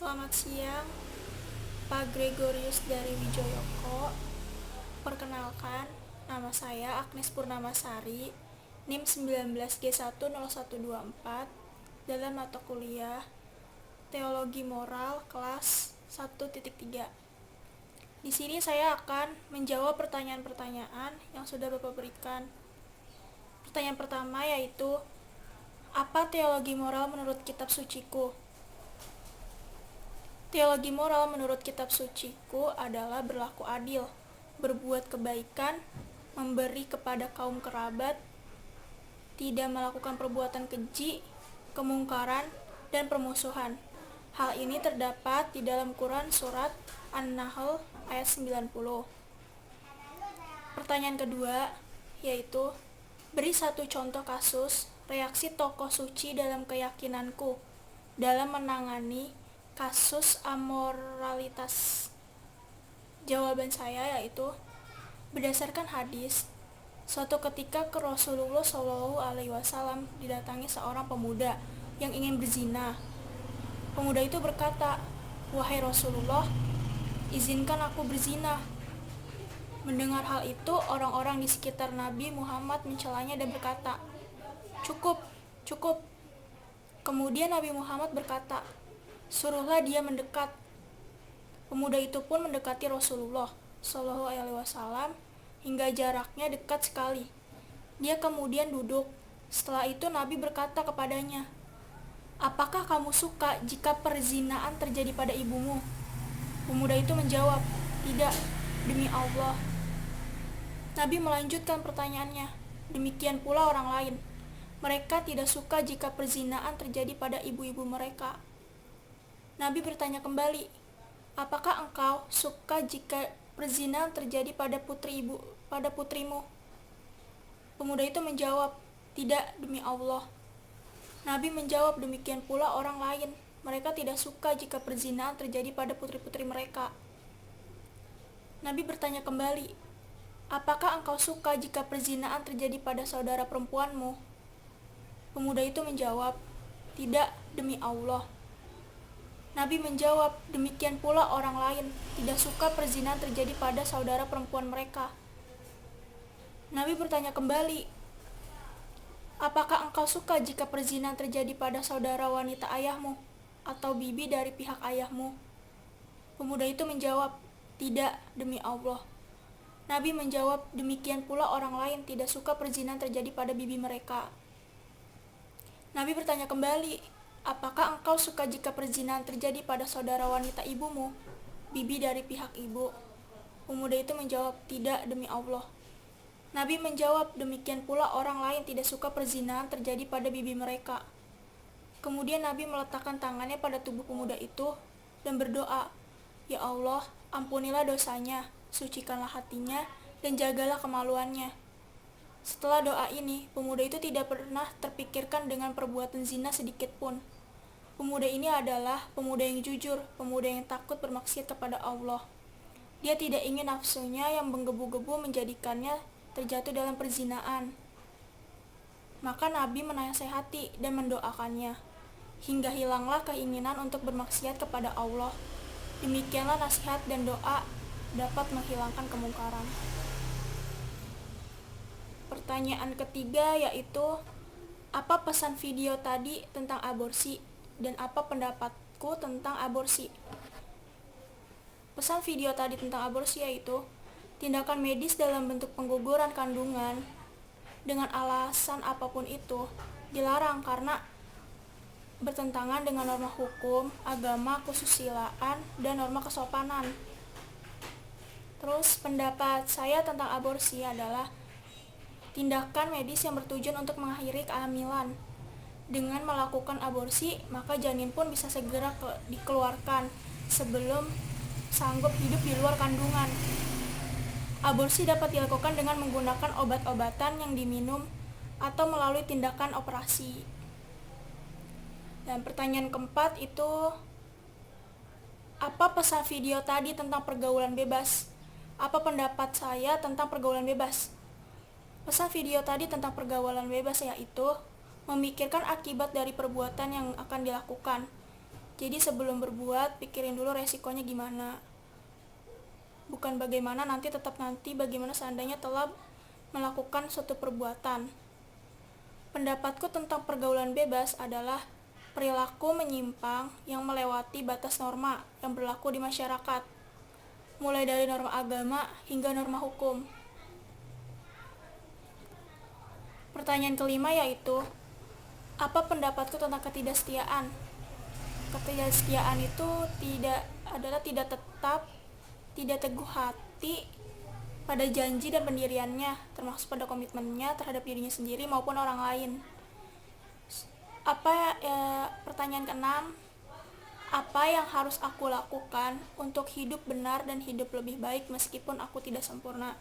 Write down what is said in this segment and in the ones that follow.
Selamat siang, Pak Gregorius dari Wijoyoko. Perkenalkan, nama saya Agnes Purnamasari, NIM 19G10124, dalam mata kuliah Teologi Moral kelas 1.3. Di sini saya akan menjawab pertanyaan-pertanyaan yang sudah Bapak berikan. Pertanyaan pertama yaitu, apa teologi moral menurut kitab suciku? Teologi moral menurut kitab suciku adalah berlaku adil, berbuat kebaikan, memberi kepada kaum kerabat, tidak melakukan perbuatan keji, kemungkaran, dan permusuhan. Hal ini terdapat di dalam Quran surat An-Nahl ayat 90. Pertanyaan kedua yaitu, beri satu contoh kasus reaksi tokoh suci dalam keyakinanku dalam menangani kasus amoralitas. Jawaban saya yaitu, berdasarkan hadis, suatu ketika ke Rasulullah SAW didatangi seorang pemuda yang ingin berzina. Pemuda itu berkata, "Wahai Rasulullah, izinkan aku berzina." Mendengar hal itu, orang-orang di sekitar Nabi Muhammad mencelanya dan berkata, "Cukup, cukup." Kemudian Nabi Muhammad berkata, "Suruhlah dia mendekat." Pemuda itu pun mendekati Rasulullah SAW hingga jaraknya dekat sekali. Dia kemudian duduk. Setelah itu Nabi berkata kepadanya, "Apakah kamu suka jika perzinaan terjadi pada ibumu?" Pemuda itu menjawab, "Tidak, demi Allah." Nabi melanjutkan pertanyaannya, "Demikian pula orang lain. Mereka tidak suka jika perzinaan terjadi pada ibu-ibu mereka." Nabi bertanya kembali, "Apakah engkau suka jika perzinahan terjadi pada putrimu?" Pemuda itu menjawab, "Tidak, demi Allah." Nabi menjawab, "Demikian pula orang lain. Mereka tidak suka jika perzinahan terjadi pada putri-putri mereka." Nabi bertanya kembali, "Apakah engkau suka jika perzinahan terjadi pada saudara perempuanmu?" Pemuda itu menjawab, "Tidak, demi Allah." Nabi menjawab, "Demikian pula orang lain tidak suka perzinahan terjadi pada saudara perempuan mereka." Nabi bertanya kembali, "Apakah engkau suka jika perzinahan terjadi pada saudara wanita ayahmu atau bibi dari pihak ayahmu?" Pemuda itu menjawab, "Tidak, demi Allah." Nabi menjawab, "Demikian pula orang lain tidak suka perzinahan terjadi pada bibi mereka." Nabi bertanya kembali, "Apakah engkau suka jika perzinahan terjadi pada saudara wanita ibumu, bibi dari pihak ibu?" Pemuda itu menjawab, "Tidak, demi Allah." Nabi menjawab, "Demikian pula orang lain tidak suka perzinahan terjadi pada bibi mereka." Kemudian Nabi meletakkan tangannya pada tubuh pemuda itu dan berdoa, "Ya Allah, ampunilah dosanya, sucikanlah hatinya, dan jagalah kemaluannya." Setelah doa ini, pemuda itu tidak pernah terpikirkan dengan perbuatan zina sedikit pun. Pemuda ini adalah pemuda yang jujur, pemuda yang takut bermaksiat kepada Allah. Dia tidak ingin nafsunya yang menggebu-gebu menjadikannya terjatuh dalam perzinaan. Maka Nabi menasehati dan mendoakannya, hingga hilanglah keinginan untuk bermaksiat kepada Allah. Demikianlah nasihat dan doa dapat menghilangkan kemungkaran. Pertanyaan ketiga yaitu, apa pesan video tadi tentang aborsi dan apa pendapatku tentang aborsi? Pesan video tadi tentang aborsi yaitu, tindakan medis dalam bentuk pengguguran kandungan dengan alasan apapun itu dilarang karena bertentangan dengan norma hukum, agama, kesusilaan, dan norma kesopanan. Terus pendapat saya tentang aborsi adalah tindakan medis yang bertujuan untuk mengakhiri kehamilan. Dengan melakukan aborsi, maka janin pun bisa segera dikeluarkan sebelum sanggup hidup di luar kandungan. Aborsi dapat dilakukan dengan menggunakan obat-obatan yang diminum atau melalui tindakan operasi. Dan pertanyaan keempat itu, apa pesan video tadi tentang pergaulan bebas? Apa pendapat saya tentang pergaulan bebas? Pesan video tadi tentang pergaulan bebas yaitu memikirkan akibat dari perbuatan yang akan dilakukan. Jadi sebelum berbuat, pikirin dulu resikonya gimana. Bukan bagaimana nanti, bagaimana seandainya telah melakukan suatu perbuatan. Pendapatku tentang pergaulan bebas adalah perilaku menyimpang yang melewati batas norma yang berlaku di masyarakat, mulai dari norma agama hingga norma hukum. Pertanyaan kelima yaitu, apa pendapatku tentang ketidaksetiaan? Ketidaksetiaan itu tidak tetap, tidak teguh hati pada janji dan pendiriannya, termasuk pada komitmennya terhadap dirinya sendiri maupun orang lain. Pertanyaan keenam, apa yang harus aku lakukan untuk hidup benar dan hidup lebih baik meskipun aku tidak sempurna?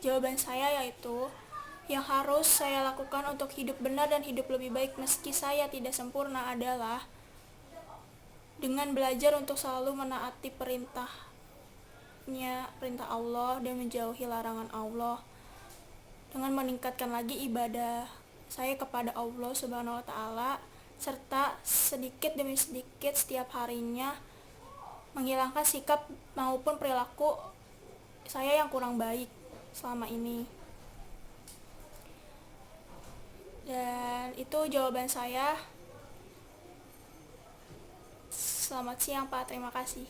Jawaban saya yaitu, yang harus saya lakukan untuk hidup benar dan hidup lebih baik meski saya tidak sempurna adalah dengan belajar untuk selalu menaati perintah Allah dan menjauhi larangan Allah, dengan meningkatkan lagi ibadah saya kepada Allah Subhanahu wa Ta'ala, serta sedikit demi sedikit setiap harinya menghilangkan sikap maupun perilaku saya yang kurang baik selama ini. Dan itu jawaban saya. Selamat siang Pak, terima kasih.